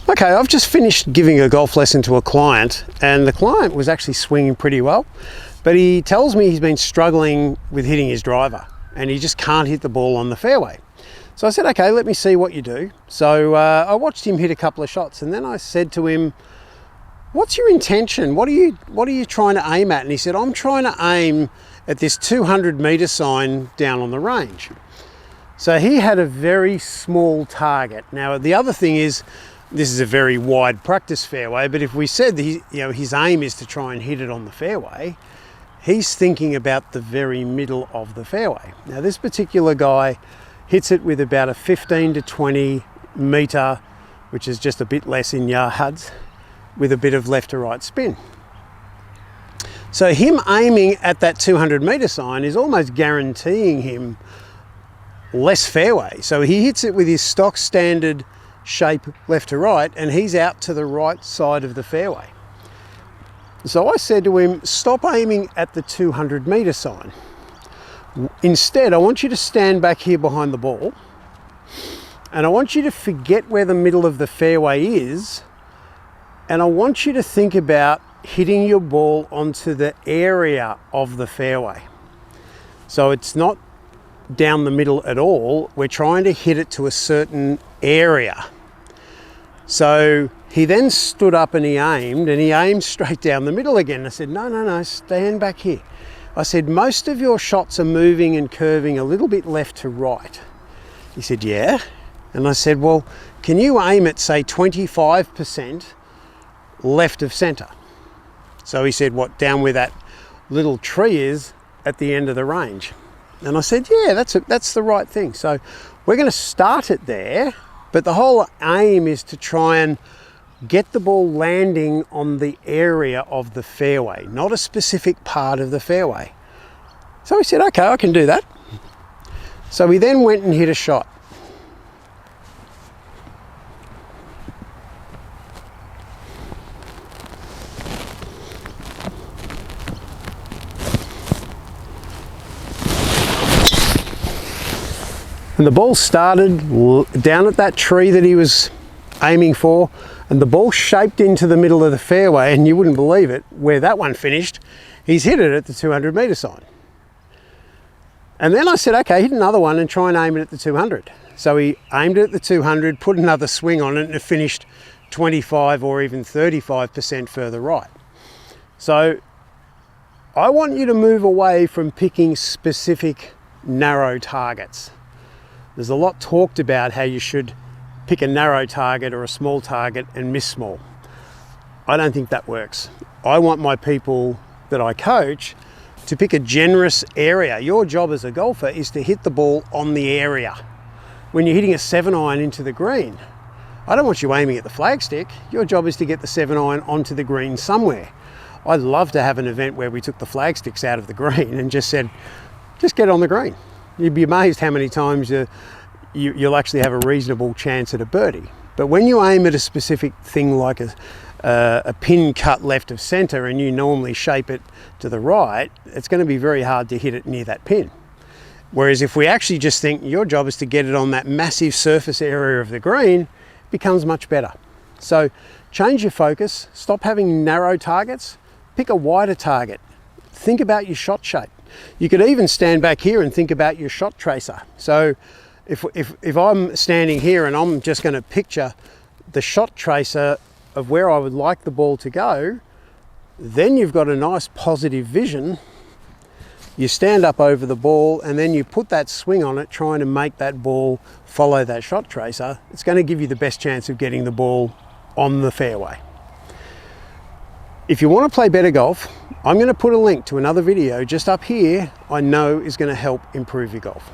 Okay, I've just finished giving a golf lesson to a client, and the client was actually swinging pretty well, but he tells me he's been struggling with hitting his driver and he just can't hit the ball on the fairway. So I said, okay, let me see what you do. So I watched him hit a couple of shots, and then I said to him, what's your intention? What are you trying to aim at? And he said, I'm trying to aim at this 200-meter sign down on the range. So he had a very small target. Now, the other thing is, this is a very wide practice fairway, but if we said that his aim is to try and hit it on the fairway, he's thinking about the very middle of the fairway. Now, this particular guy hits it with about a 15 to 20 meter, which is just a bit less in yards, with a bit of left to right spin. So him aiming at that 200-meter sign is almost guaranteeing him less fairway. So he hits it with his stock standard shape left to right, and he's out to the right side of the fairway. So I said to him, stop aiming at the 200-meter sign. Instead, I want you to stand back here behind the ball, and I want you to forget where the middle of the fairway is, and I want you to think about hitting your ball onto the area of the fairway. So it's not down the middle at all. We're trying to hit it to a certain area. So he then stood up and he aimed straight down the middle again. I said, no, stand back here. I said, most of your shots are moving and curving a little bit left to right. He said, yeah. And I said, well, can you aim at, say, 25% left of center? So he said, what, down where that little tree is at the end of the range? And I said, yeah, that's the right thing. So we're going to start it there, but the whole aim is to try and get the ball landing on the area of the fairway, not a specific part of the fairway. So he said, okay, I can do that. So we then went and hit a shot. And the ball started down at that tree that he was aiming for, and the ball shaped into the middle of the fairway, and you wouldn't believe it, where that one finished, he's hit it at the 200-meter sign. And then I said, okay, hit another one and try and aim it at the 200. So he aimed it at the 200, put another swing on it, and it finished 25 or even 35% further right. So I want you to move away from picking specific narrow targets. There's a lot talked about how you should pick a narrow target or a small target and miss small. I don't think that works. I want my people that I coach to pick a generous area. Your job as a golfer is to hit the ball on the area. When you're hitting a 7-iron into the green, I don't want you aiming at the flagstick. Your job is to get the 7-iron onto the green somewhere. I'd love to have an event where we took the flagsticks out of the green and just said, just get on the green. You'd be amazed how many times you'll actually have a reasonable chance at a birdie. But when you aim at a specific thing like a pin cut left of center and you normally shape it to the right, it's going to be very hard to hit it near that pin. Whereas if we actually just think your job is to get it on that massive surface area of the green, it becomes much better. So change your focus, stop having narrow targets, pick a wider target. Think about your shot shape. You could even stand back here and think about your shot tracer. So if I'm standing here and I'm just going to picture the shot tracer of where I would like the ball to go, then you've got a nice positive vision. You stand up over the ball and then you put that swing on it, trying to make that ball follow that shot tracer. It's going to give you the best chance of getting the ball on the fairway. If you want to play better golf, I'm going to put a link to another video just up here I know is going to help improve your golf.